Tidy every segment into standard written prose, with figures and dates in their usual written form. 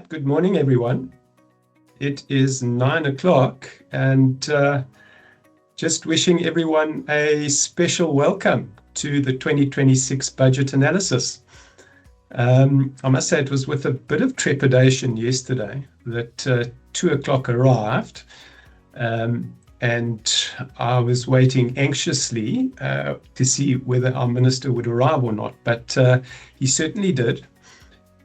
right, good morning, everyone. It is 9 o'clock and just wishing everyone a special welcome to the 2026 budget analysis. I must say it was with a bit of trepidation yesterday that 2 o'clock arrived, and I was waiting anxiously to see whether our minister would arrive or not, but he certainly did.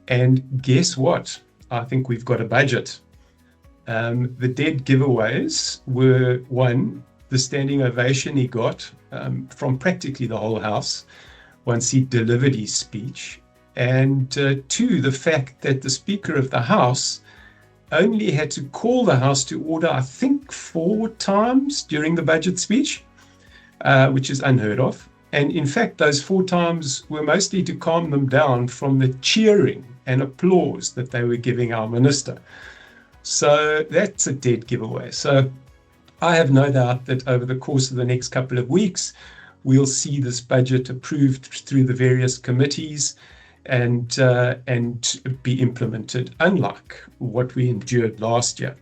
And guess what? I think we've got a budget. The dead giveaways were, one, the standing ovation he got from practically the whole House once he delivered his speech, and two, the fact that the Speaker of the House only had to call the House to order, I think, 4 times during the budget speech, which is unheard of. And in fact, those 4 times were mostly to calm them down from the cheering and applause that they were giving our minister. So that's a dead giveaway. So I have no doubt that over the course of the next couple of weeks, we'll see this budget approved through the various committees and be implemented, unlike what we endured last year.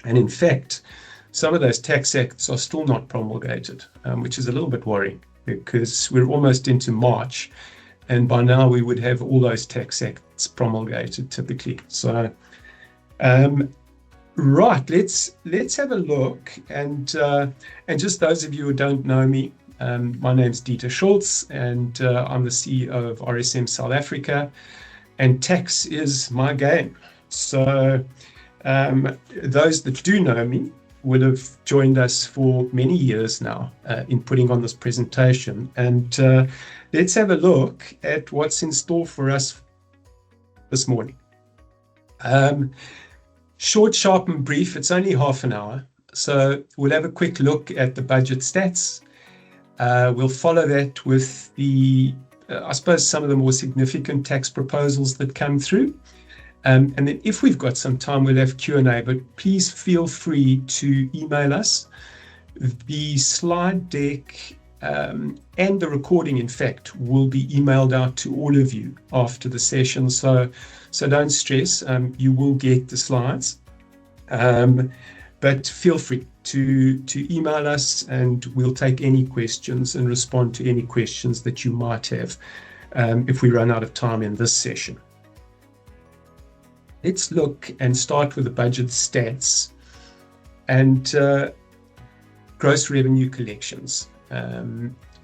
And in fact, some of those tax acts are still not promulgated, which is a little bit worrying, because we're almost into March, and by now we would have all those tax acts promulgated typically. So, right, let's have a look, and just those of you who don't know me, my name's Dieter Schultz, and I'm the CEO of RSM South Africa, and tax is my game. So, those that do know me would have joined us for many years now in putting on this presentation. And let's have a look at what's in store for us this morning. Short, sharp and brief. It's only half an hour. So we'll have a quick look at the budget stats. We'll follow that with the, I suppose, some of the more significant tax proposals that come through. And then if we've got some time, we'll have Q&A, but please feel free to email us. The slide deck and the recording, in fact, will be emailed out to all of you after the session. So don't stress, you will get the slides. But feel free to email us, and we'll take any questions and respond to any questions that you might have if we run out of time in this session. Let's look and start with the budget stats and gross revenue collections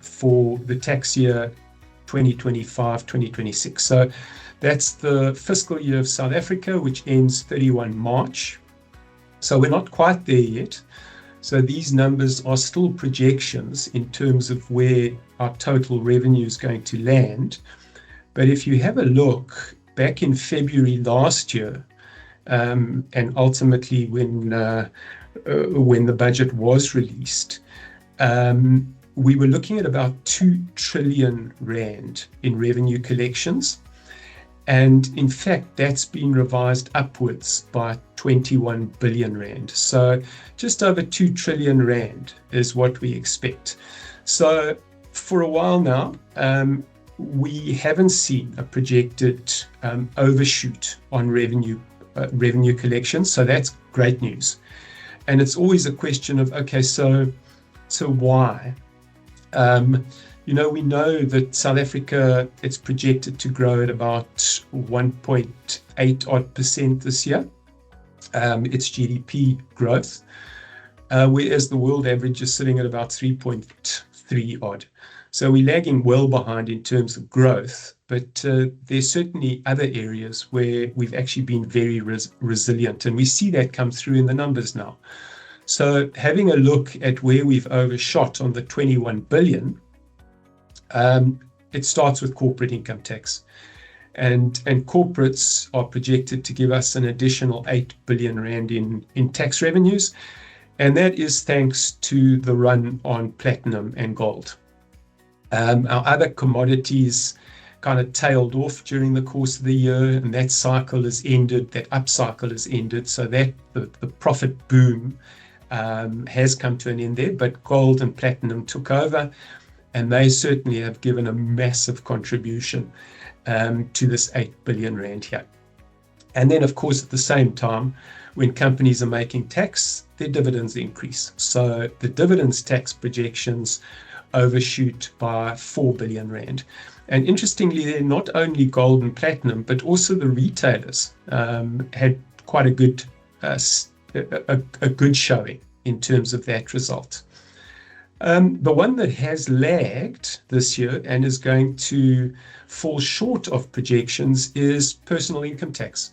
for the tax year 2025-2026. So that's the fiscal year of South Africa, which ends 31 March. So we're not quite there yet. So these numbers are still projections in terms of where our total revenue is going to land. But if you have a look, back in February last year, and ultimately when the budget was released, we were looking at about 2 trillion rand in revenue collections. And in fact, that's been revised upwards by 21 billion rand. So just over 2 trillion rand is what we expect. So for a while now, we haven't seen a projected overshoot on revenue collections, so that's great news. And it's always a question of, okay, so why? We know that South Africa, it's projected to grow at about 1.8% this year, its GDP growth, whereas the world average is sitting at about 3.3 odd. So we're lagging well behind in terms of growth, but there's certainly other areas where we've actually been very resilient, and we see that come through in the numbers now. So having a look at where we've overshot on the 21 billion, it starts with corporate income tax. And corporates are projected to give us an additional 8 billion rand in tax revenues, and that is thanks to the run on platinum and gold. Our other commodities kind of tailed off during the course of the year, and that cycle has ended, that upcycle has ended, so that the profit boom has come to an end there, but gold and platinum took over, and they certainly have given a massive contribution to this 8 billion rand here. And then, of course, at the same time, when companies are making tax, their dividends increase. So the dividends tax projections overshoot by 4 billion rand. And interestingly, they're not only gold and platinum, but also the retailers had quite a good showing in terms of that result. The one that has lagged this year and is going to fall short of projections is personal income tax.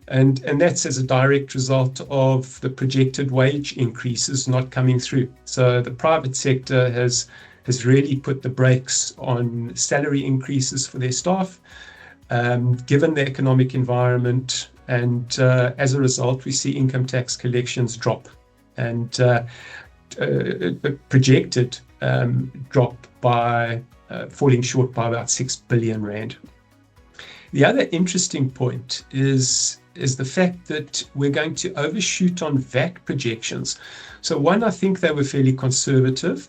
And that's as a direct result of the projected wage increases not coming through. So the private sector has really put the brakes on salary increases for their staff, given the economic environment. And as a result, we see income tax collections drop. And projected drop by falling short by about 6 billion rand. The other interesting point is the fact that we're going to overshoot on VAT projections. So one, I think they were fairly conservative,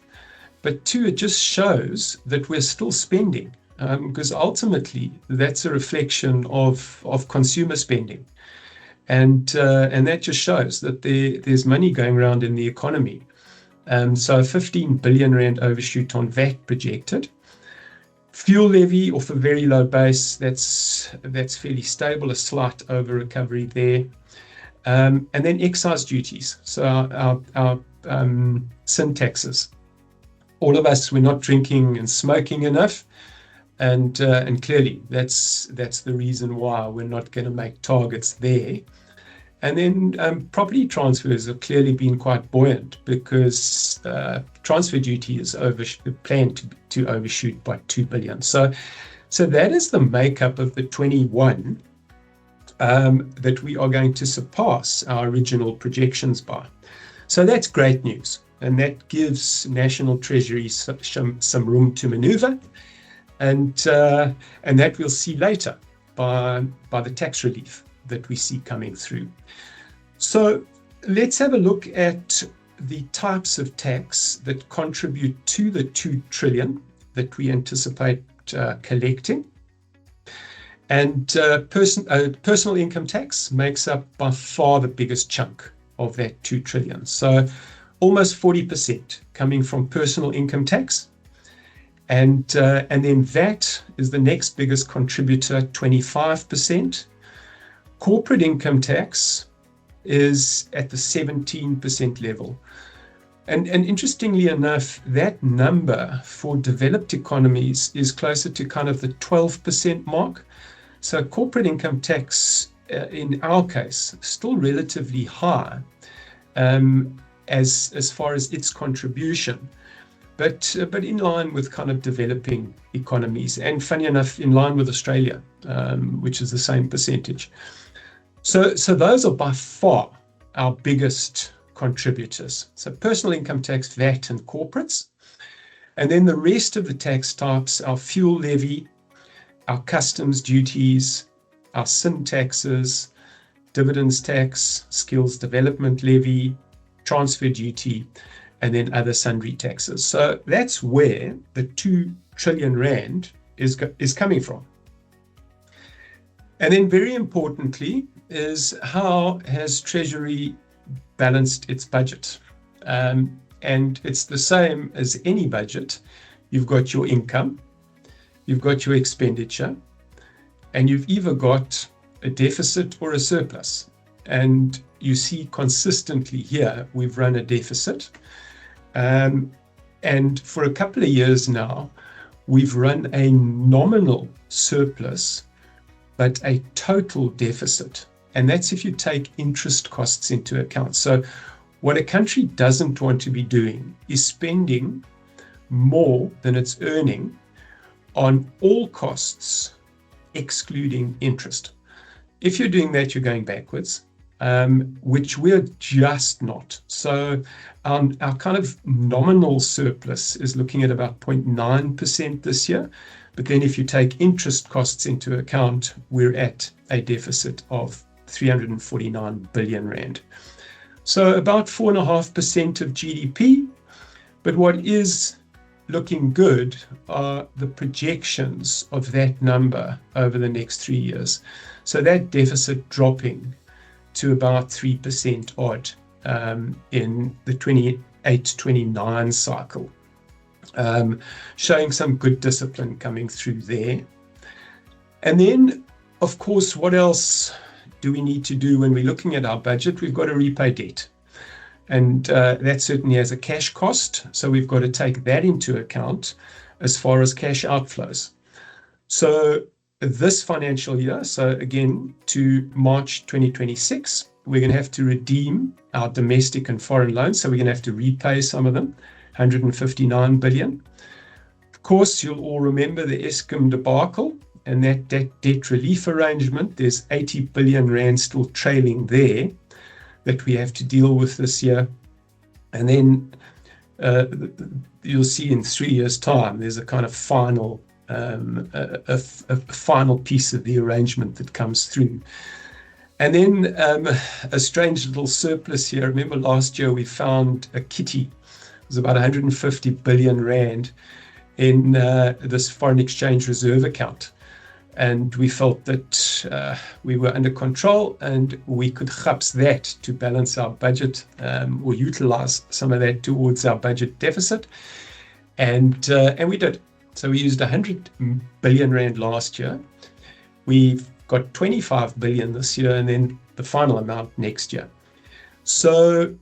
but two, it just shows that we're still spending, because ultimately that's a reflection of consumer spending. And that just shows that there's money going around in the economy. So 15 billion rand overshoot on VAT projected. Fuel levy off a very low base, that's fairly stable, a slight over recovery there. And then excise duties, so our sin taxes. All of us, we're not drinking and smoking enough, and clearly that's the reason why we're not going to make targets there. And then property transfers have clearly been quite buoyant because transfer duty is planned to overshoot by 2 billion. So that is the makeup of the 21 that we are going to surpass our original projections by. So that's great news. And that gives National Treasury some room to maneuver. And that we'll see later by the tax relief that we see coming through. So let's have a look at the types of tax that contribute to the 2 trillion that we anticipate collecting. And personal income tax makes up by far the biggest chunk of that 2 trillion. So almost 40% coming from personal income tax. And then VAT is the next biggest contributor, 25%. Corporate income tax is at the 17% level. And interestingly enough, that number for developed economies is closer to kind of the 12% mark. So corporate income tax, in our case, still relatively high as far as its contribution, but in line with kind of developing economies, and funny enough, in line with Australia, which is the same percentage. So those are by far our biggest contributors. So personal income tax, VAT, and corporates. And then the rest of the tax types, our fuel levy, our customs duties, our sin taxes, dividends tax, skills development levy, transfer duty, and then other sundry taxes. So that's where the 2 trillion rand is coming from. And then very importantly is how has Treasury balanced its budget? And it's the same as any budget. You've got your income, you've got your expenditure, and you've either got a deficit or a surplus. And you see consistently here, we've run a deficit. And for a couple of years now, we've run a nominal surplus, but a total deficit. And that's if you take interest costs into account. So what a country doesn't want to be doing is spending more than it's earning on all costs, excluding interest. If you're doing that, you're going backwards, which we're just not. So our kind of nominal surplus is looking at about 0.9% this year. But then if you take interest costs into account, we're at a deficit of 349 billion rand. So about 4.5% of GDP. But what is looking good are the projections of that number over the next 3 years. So that deficit dropping to about 3% odd in the 28-29 cycle, showing some good discipline coming through there. And then, of course, what else do we need to do when we're looking at our budget? We've got to repay debt. And that certainly has a cash cost. So we've got to take that into account as far as cash outflows. So this financial year, so again, to March 2026, we're going to have to redeem our domestic and foreign loans. So we're going to have to repay some of them, 159 billion. Of course, you'll all remember the Eskom debacle and that debt relief arrangement. There's 80 billion rand still trailing there that we have to deal with this year. And then you'll see in 3 years' time, there's a kind of final final piece of the arrangement that comes through. And then a strange little surplus here. Remember last year we found a kitty. It was about 150 billion rand in this foreign exchange reserve account. And we felt that we were under control and we could chaps that to balance our budget or utilize some of that towards our budget deficit. And we did. So we used 100 billion rand last year. We've got 25 billion this year and then the final amount next year. So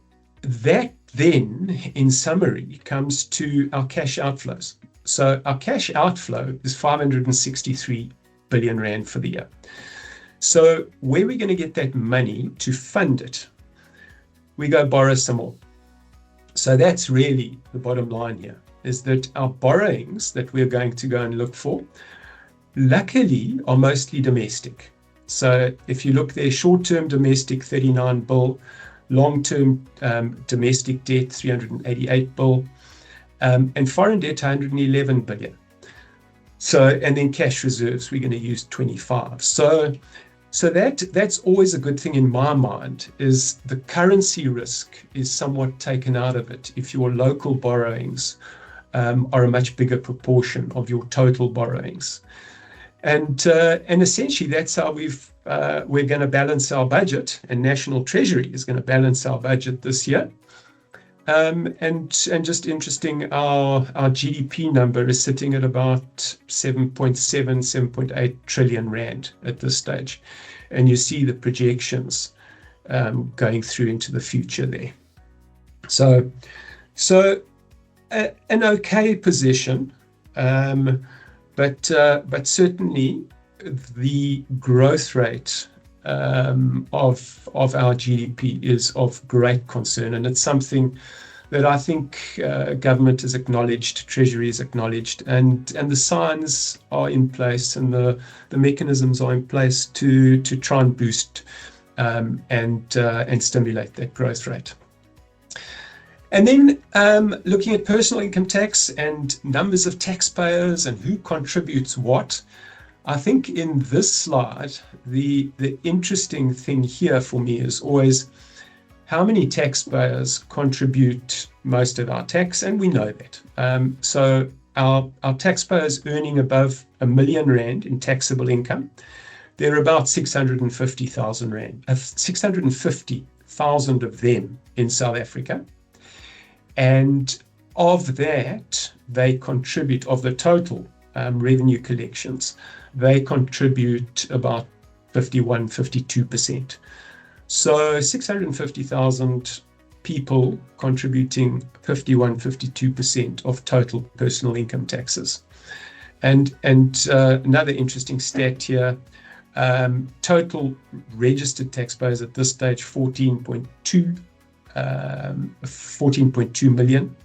that then, in summary, comes to our cash outflows. So our cash outflow is 563 billion rand for the year. So where are we going to get that money to fund it? We go borrow some more. So that's really the bottom line here, is that our borrowings that we're going to go and look for, luckily, are mostly domestic. So if you look there, short-term domestic 39 bill, long-term domestic debt 388 bill, and foreign debt 111 billion. So, and then cash reserves, we're going to use 25. So that's always a good thing in my mind, is the currency risk is somewhat taken out of it if your local borrowings are a much bigger proportion of your total borrowings. And essentially that's how we're going to balance our budget, and National Treasury is going to balance our budget this year. And just interesting, our GDP number is sitting at about 7.8 trillion rand at this stage. And you see the projections going through into the future there. So an okay position, but certainly the growth rate of our GDP is of great concern, and it's something that I think government has acknowledged, Treasury has acknowledged, and the signs are in place and the mechanisms are in place to try and boost and stimulate that growth rate. And then looking at personal income tax and numbers of taxpayers and who contributes what, I think in this slide, the interesting thing here for me is always how many taxpayers contribute most of our tax, and we know that. So our taxpayers earning above R1 million in taxable income, there are about 650,000 rand, 650,000 of them in South Africa. And of that, they contribute, of the total revenue collections, they contribute about 52%. So 650,000 people contributing 52% of total personal income taxes. And another interesting stat here, total registered taxpayers at this stage, 14.2 million,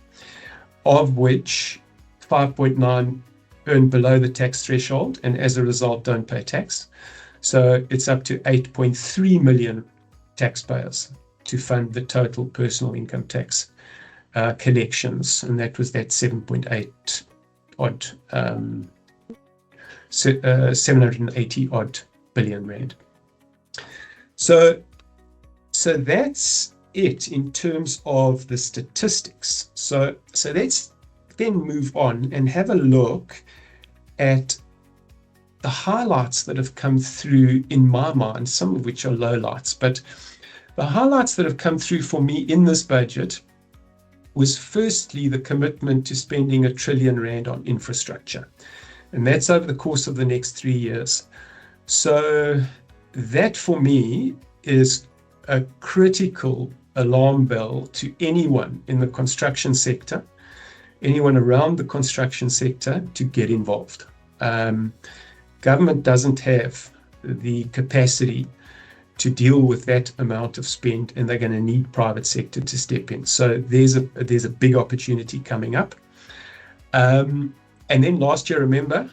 of which 5.9 earn below the tax threshold and as a result don't pay tax. So it's up to 8.3 million taxpayers to fund the total personal income tax collections, and that was that 7.8 odd 780 odd billion rand. So that's it in terms of the statistics. So that's then move on and have a look at the highlights that have come through in my mind, some of which are lowlights, but the highlights that have come through for me in this budget was firstly the commitment to spending R1 trillion on infrastructure. And that's over the course of the next 3 years. So that for me is a critical alarm bell to anyone in the construction sector, anyone around the construction sector, to get involved. Government doesn't have the capacity to deal with that amount of spend, and they're going to need private sector to step in. So there's a big opportunity coming up. And then last year, remember,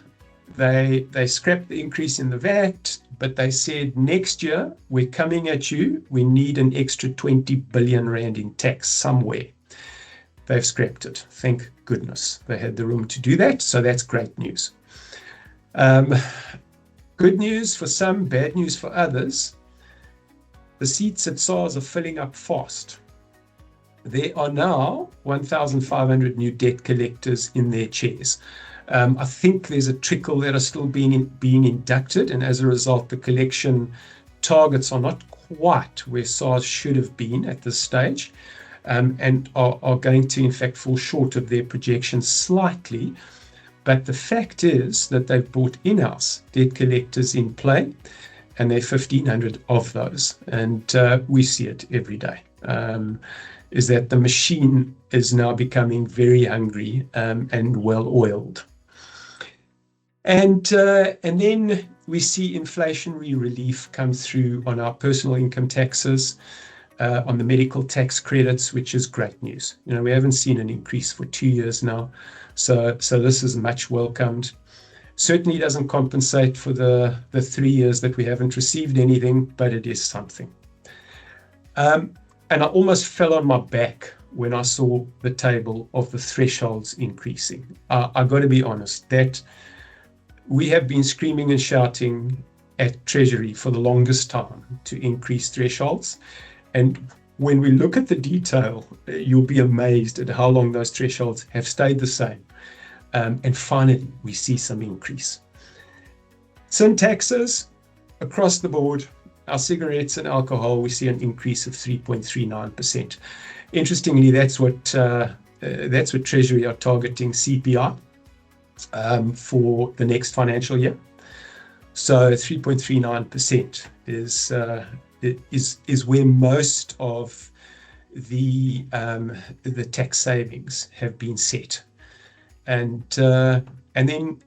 they scrapped the increase in the VAT, but they said next year we're coming at you. We need an extra 20 billion rand in tax somewhere. They've scrapped it. Thank goodness they had the room to do that. So that's great news. Good news for some, bad news for others. The seats at SARS are filling up fast. There are now 1,500 new debt collectors in their chairs. I think there's a trickle that are still being inducted, and as a result, the collection targets are not quite where SARS should have been at this stage, and are going to, in fact, fall short of their projections slightly. But the fact is that they've brought in-house debt collectors in play, and there are 1,500 of those. And we see it every day, is that the machine is now becoming very hungry and well-oiled. And then we see inflationary relief come through on our personal income taxes, on the medical tax credits, which is great news. You know, we haven't seen an increase for 2 years now. So this is much welcomed. Certainly doesn't compensate for the 3 years that we haven't received anything, but it is something. And I almost fell on my back when I saw the table of the thresholds increasing. I've got to be honest, that we have been screaming and shouting at Treasury for the longest time to increase thresholds. And when we look at the detail, you'll be amazed at how long those thresholds have stayed the same. And finally, we see some increase. Sin taxes across the board, our cigarettes and alcohol, we see an increase of 3.39%. Interestingly, that's what Treasury are targeting CPI for the next financial year. So 3.39% is where most of the tax savings have been set. And then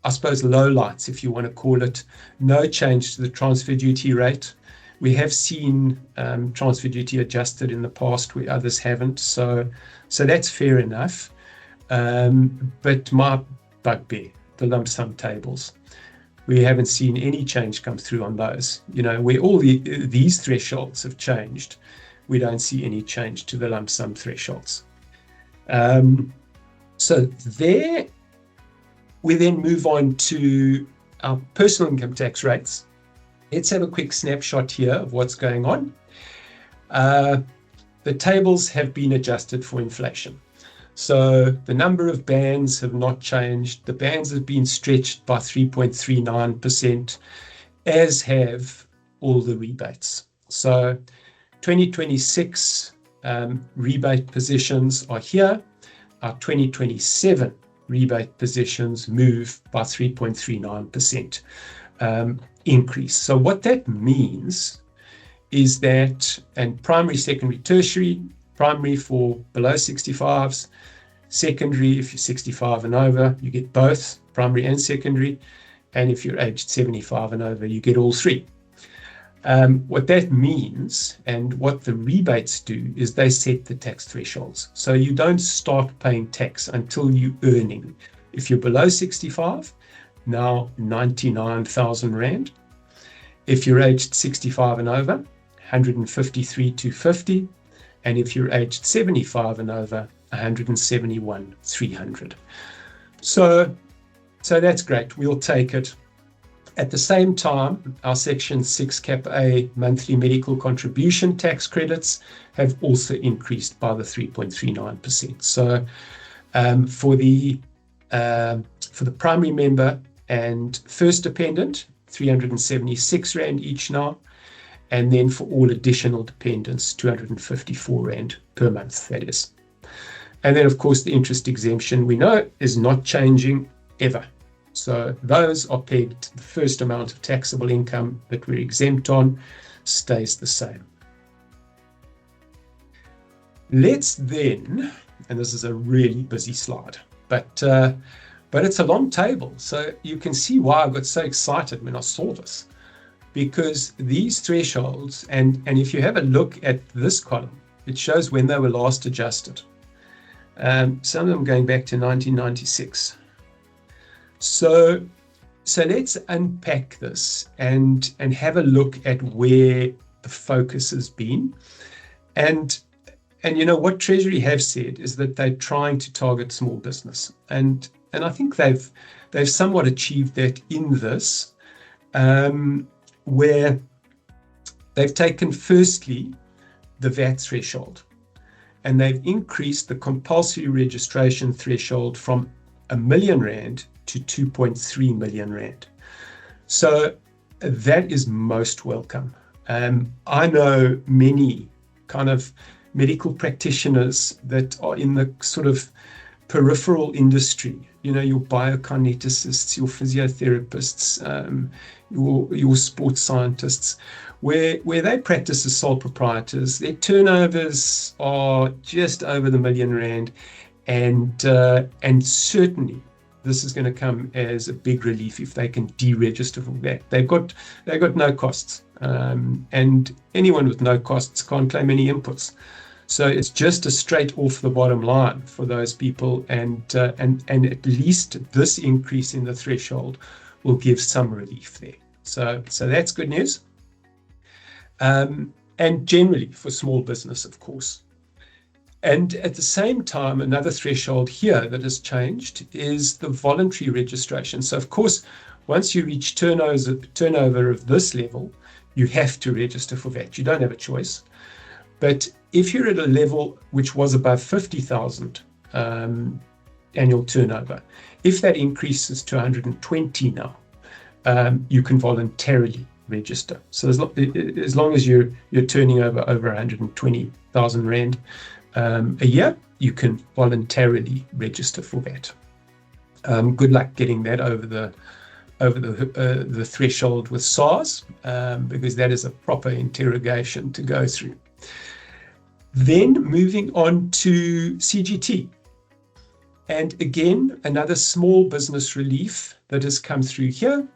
I suppose lowlights, if you want to call it, no change to the transfer duty rate. We have seen transfer duty adjusted in the past where others haven't, so that's fair enough. But my bugbear, the lump sum tables, we haven't seen any change come through on those. You know, where all these thresholds have changed, we don't see any change to the lump sum thresholds. So there, we then move on to our personal income tax rates. Let's have a quick snapshot here of what's going on. The tables have been adjusted for inflation. So the number of bands have not changed. The bands have been stretched by 3.39%, as have all the rebates. So 2026 rebate positions are here. Our 2027 rebate positions move by 3.39% increase. So what that means is that, and primary, secondary, tertiary, primary for below 65s, secondary if you're 65 and over, you get both primary and secondary, and if you're aged 75 and over, you get all three. What that means and what the rebates do is they set the tax thresholds. So you don't start paying tax until you're earning. If you're below 65, now 99,000 Rand. If you're aged 65 and over, 153,250. And if you're aged 75 and over, 171,300. So that's great. We'll take it. At the same time, our Section 6 Cap A monthly medical contribution tax credits have also increased by the 3.39%. So For the primary member and first dependent, 376 Rand each now. And then for all additional dependents, 254 Rand per month, that is. And then, of course, the interest exemption, we know, is not changing ever. So those are pegged. The first amount of taxable income that we're exempt on stays the same. Let's then, and this is a really busy slide, but it's a long table. So you can see why I got so excited when I saw this. Because these thresholds, and if you have a look at this column, it shows when they were last adjusted. Some of them going back to 1996. So let's unpack this and have a look at where the focus has been. And you know what Treasury have said is that they're trying to target small business, and I think they've somewhat achieved that in this. Where they've taken firstly the VAT threshold, and they've increased the compulsory registration threshold from R1 million to 2.3 million Rand. So that is most welcome. I know many kind of medical practitioners that are in the sort of peripheral industry, you know, your biokineticists, your physiotherapists, your sports scientists, where they practice as sole proprietors. Their turnovers are just over the R1 million, and certainly this is going to come as a big relief if they can deregister for that. They've got no costs, and anyone with no costs can't claim any inputs. So it's just a straight off the bottom line for those people, and at least this increase in the threshold will give some relief there. So that's good news. And generally for small business, of course. And at the same time, another threshold here that has changed is the voluntary registration. So of course, once you reach turnover of this level, you have to register for VAT. You don't have a choice. But if you're at a level which was above 50,000 annual turnover, if that increases to 120 now, you can voluntarily register. So as long as you're turning over 120,000 Rand a year, you can voluntarily register for that. Good luck getting that over the threshold with SARS, because that is a proper interrogation to go through. Then moving on to CGT. And again, another small business relief that has come through here,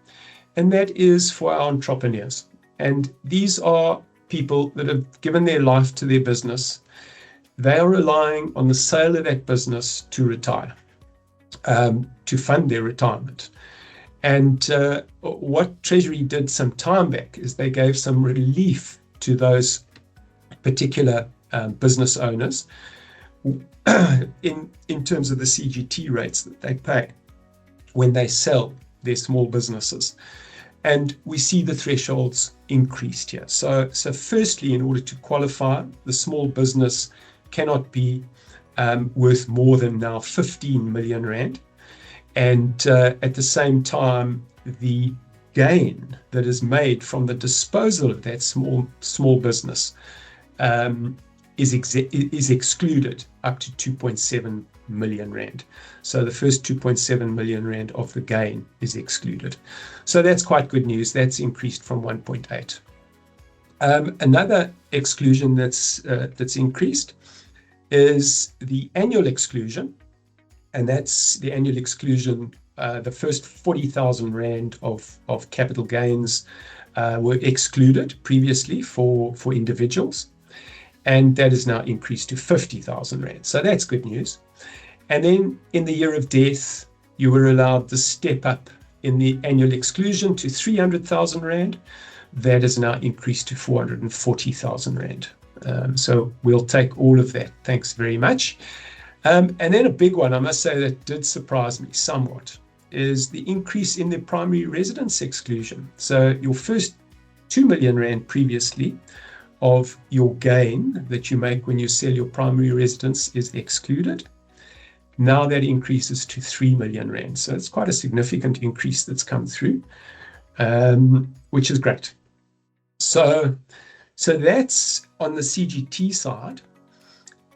and that is for our entrepreneurs. And these are people that have given their life to their business. They are relying on the sale of that business to retire, to fund their retirement. And what Treasury did some time back is they gave some relief to those particular business owners in terms of the CGT rates that they pay when they sell their small businesses. And we see the thresholds increased here. So firstly, in order to qualify, the small business cannot be worth more than now 15 million Rand. And at the same time, the gain that is made from the disposal of that small business is excluded up to 2.7 million Rand. So the first 2.7 million Rand of the gain is excluded. So that's quite good news. That's increased from 1.8. Another exclusion that's increased is the annual exclusion, and that's the annual exclusion. The first 40,000 Rand of capital gains were excluded previously for individuals. And that is now increased to 50,000 Rand. So that's good news. And then in the year of death, you were allowed the step up in the annual exclusion to 300,000 Rand. That is now increased to 440,000 Rand. So we'll take all of that. Thanks very much. And then a big one, I must say, that did surprise me somewhat, is the increase in the primary residence exclusion. So your first 2 million Rand previously of your gain that you make when you sell your primary residence is excluded. Now that increases to 3 million rand. So it's quite a significant increase that's come through, which is great. So that's on the CGT side.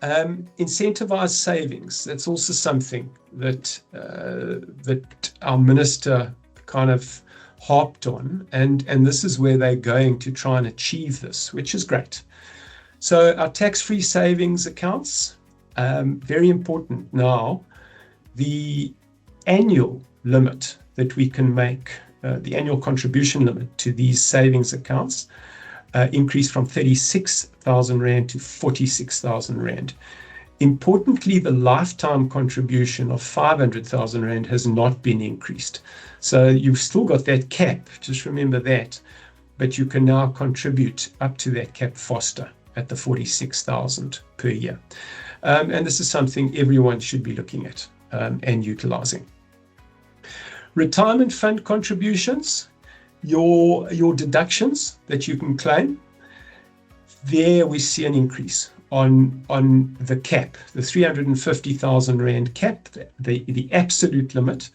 Incentivized savings, that's also something that our minister kind of harped on, and this is where they're going to try and achieve this, which is great. So our tax-free savings accounts, very important now. The annual limit that we can make, the annual contribution limit to these savings accounts, increased from 36,000 Rand to 46,000 Rand. Importantly, the lifetime contribution of 500,000 Rand has not been increased. So you've still got that cap, just remember that, but you can now contribute up to that cap faster at the 46,000 per year. And this is something everyone should be looking at and utilizing. Retirement fund contributions, your deductions that you can claim, there we see an increase on the cap, the 350,000 Rand cap, the absolute limit,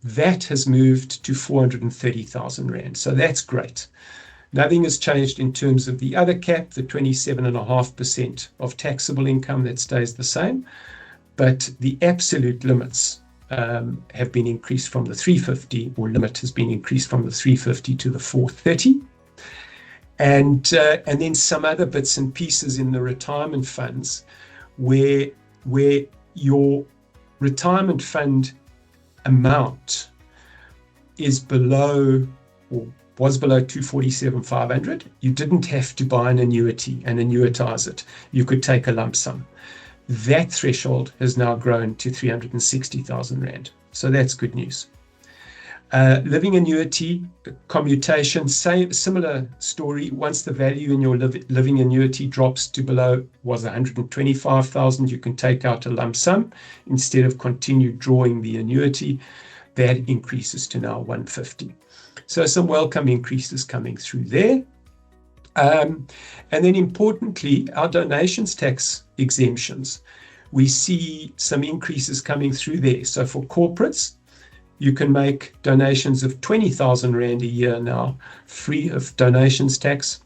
that has moved to 430,000 Rand. So that's great. Nothing has changed in terms of the other cap, the 27.5% of taxable income, that stays the same, but the absolute limits have been increased from the 350, or limit has been increased from the 350 to the 430. And then some other bits and pieces in the retirement funds where your retirement fund amount is below, or was below 247,500, you didn't have to buy an annuity and annuitize it. You could take a lump sum. That threshold has now grown to 360,000 Rand. So that's good news. Living annuity commutation, similar story. Once the value in your living annuity drops to below was 125,000, you can take out a lump sum instead of continue drawing the annuity. That increases to now 150. So some welcome increases coming through there. And then importantly, our donations tax exemptions, we see some increases coming through there. So for corporates, you can make donations of 20,000 Rand a year now, free of donations tax.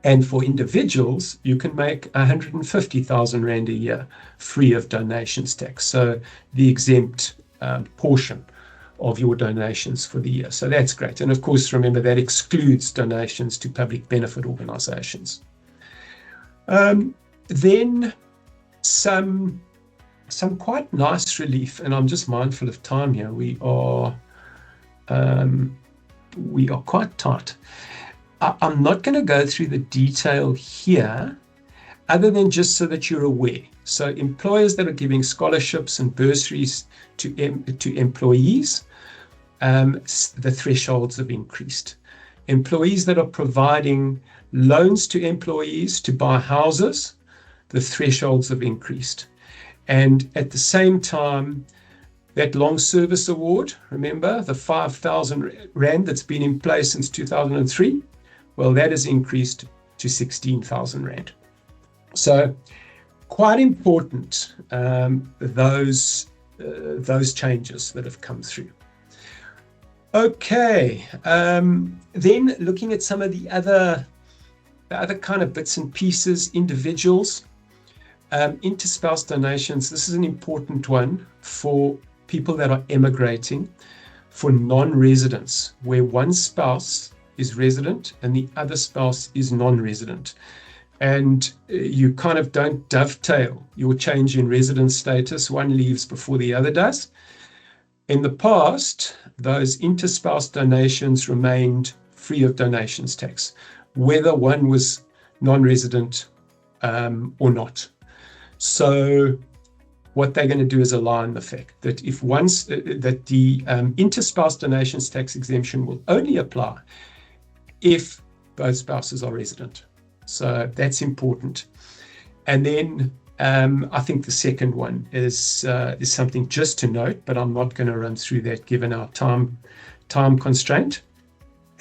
And for individuals, you can make 150,000 Rand a year, free of donations tax. So the exempt portion of your donations for the year. So that's great. And of course, remember that excludes donations to public benefit organizations. Then some quite nice relief, and I'm just mindful of time here. We are quite tight. I'm not going to go through the detail here, other than just so that you're aware. So employers that are giving scholarships and bursaries to employees, the thresholds have increased. Employees that are providing loans to employees to buy houses, the thresholds have increased. And at the same time, that long service award, remember the 5,000 Rand that's been in place since 2003, well, that has increased to 16,000 Rand. So quite important, those changes that have come through. Okay, then looking at some of the other kind of bits and pieces, individuals, interspouse donations. This is an important one for people that are emigrating, for non-residents, where one spouse is resident and the other spouse is non-resident. And you kind of don't dovetail your change in residence status. One leaves before the other does. In the past, those interspouse donations remained free of donations tax, whether one was non-resident or not. So what they're going to do is align the fact that the interspouse donations tax exemption will only apply if both spouses are resident. So that's important. And then I think the second one is something just to note, but I'm not going to run through that given our time constraint.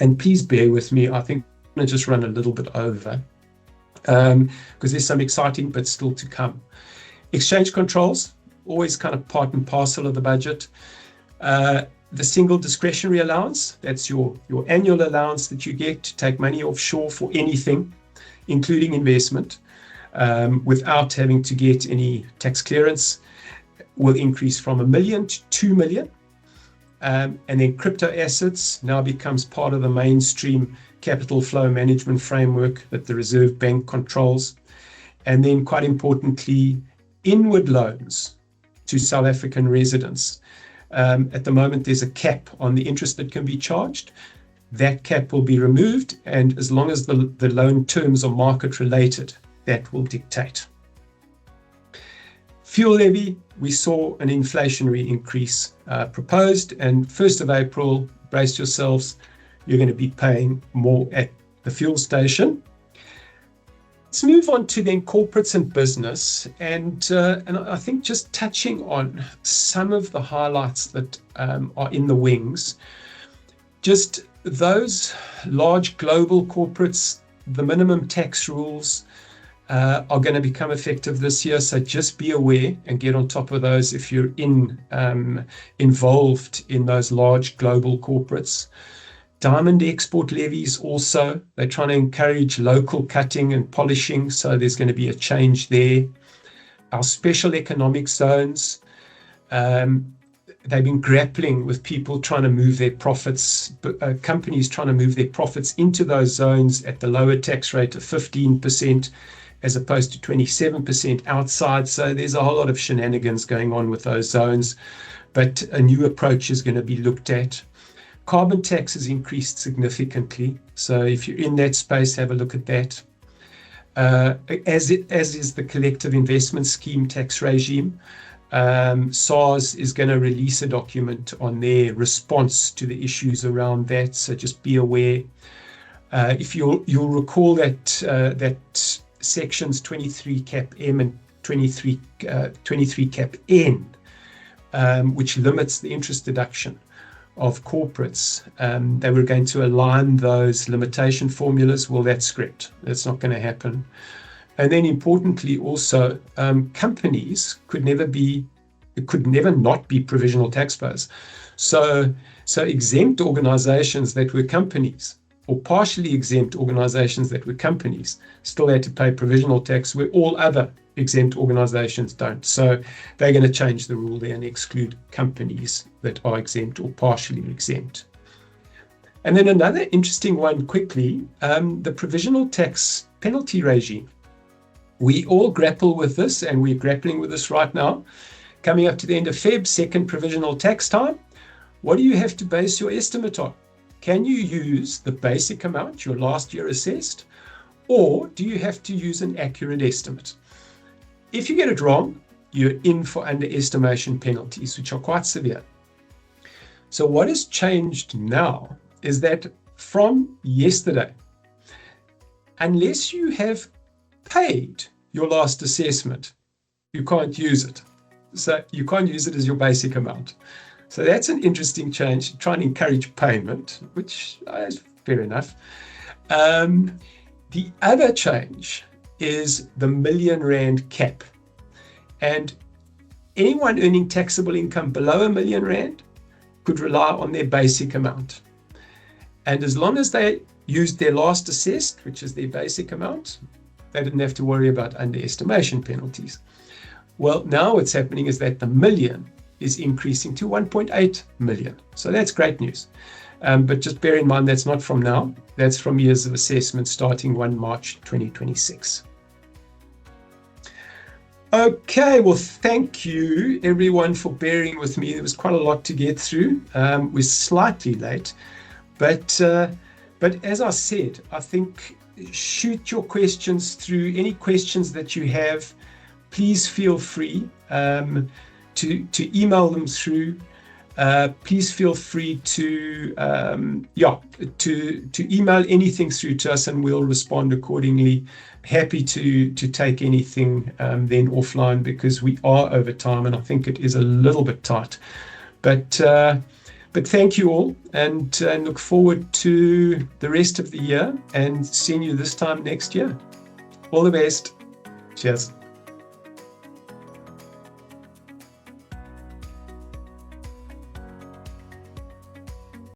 And please bear with me. I think I'm going to just run a little bit over because there's some exciting bits still to come. Exchange controls, always kind of part and parcel of the budget. The single discretionary allowance, that's your annual allowance that you get to take money offshore for anything, including investment, without having to get any tax clearance, will increase from $1 million to $2 million. And then crypto assets now becomes part of the mainstream capital flow management framework that the Reserve Bank controls. And then, quite importantly, inward loans to South African residents. At the moment, there's a cap on the interest that can be charged. That cap will be removed, and as long as the loan terms are market related, that will dictate. Fuel levy, we saw an inflationary increase proposed, and 1st of April, brace yourselves, you're going to be paying more at the fuel station. Let's move on to then corporates and business, and I think just touching on some of the highlights that are in the wings. Just those large global corporates, the minimum tax rules are going to become effective this year, so just be aware and get on top of those if you're involved in those large global corporates. Diamond export levies also, they're trying to encourage local cutting and polishing, so there's going to be a change there. Our special economic zones, they've been grappling with people trying to move their profits, companies trying to move their profits into those zones at the lower tax rate of 15% as opposed to 27% outside. So there's a whole lot of shenanigans going on with those zones, but a new approach is going to be looked at. Carbon tax has increased significantly, so if you're in that space, have a look at that. As is the collective investment scheme tax regime. SARS is going to release a document on their response to the issues around that, so just be aware. If you'll recall that sections 23 cap M and 23 cap N, which limits the interest deduction of corporates, they were going to align those limitation formulas. Well, that's scrapped. That's not going to happen. And then importantly also, companies could never not be provisional taxpayers. So exempt organizations that were companies, or partially exempt organizations that were companies, still had to pay provisional tax, where all other exempt organizations don't. So they're going to change the rule there and exclude companies that are exempt or partially exempt. And then another interesting one quickly, the provisional tax penalty regime. We all grapple with this, and we're grappling with this right now. Coming up to the end of Feb, second provisional tax time. What do you have to base your estimate on? Can you use the basic amount, your last year assessed, or do you have to use an accurate estimate? If you get it wrong, you're in for underestimation penalties, which are quite severe. So what has changed now is that from yesterday, unless you have paid your last assessment, you can't use it. So you can't use it as your basic amount. So that's an interesting change, trying to encourage payment, which is fair enough. The other change is the R1 million cap. And anyone earning taxable income below R1 million could rely on their basic amount. And as long as they used their last assessed, which is their basic amount, they didn't have to worry about underestimation penalties. Well, now what's happening is that the million is increasing to 1.8 million. So that's great news. But just bear in mind, that's not from now. That's from years of assessment starting 1 March 2026. Okay, well, thank you everyone for bearing with me. There was quite a lot to get through. We're slightly late, but as I said, I think shoot your questions through. Any questions that you have, please feel free to email them through. Please feel free to email anything through to us, and we'll respond accordingly. Happy to take anything then offline, because we are over time and I think it is a little bit tight. But thank you all, and look forward to the rest of the year and seeing you this time next year. All the best. Cheers.